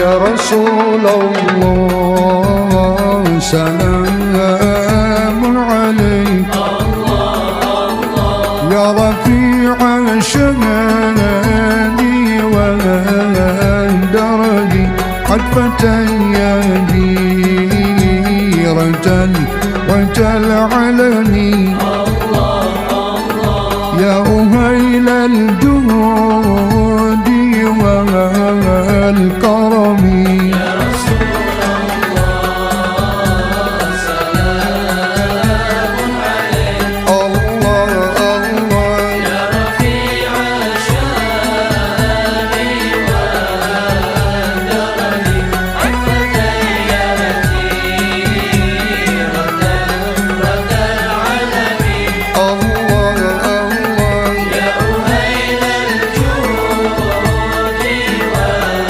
يا رسول الله سلام عليك يا رفيع الشهادة والدرج قد فتيادي رجل وتلعلني يا أهيل الجود والكرم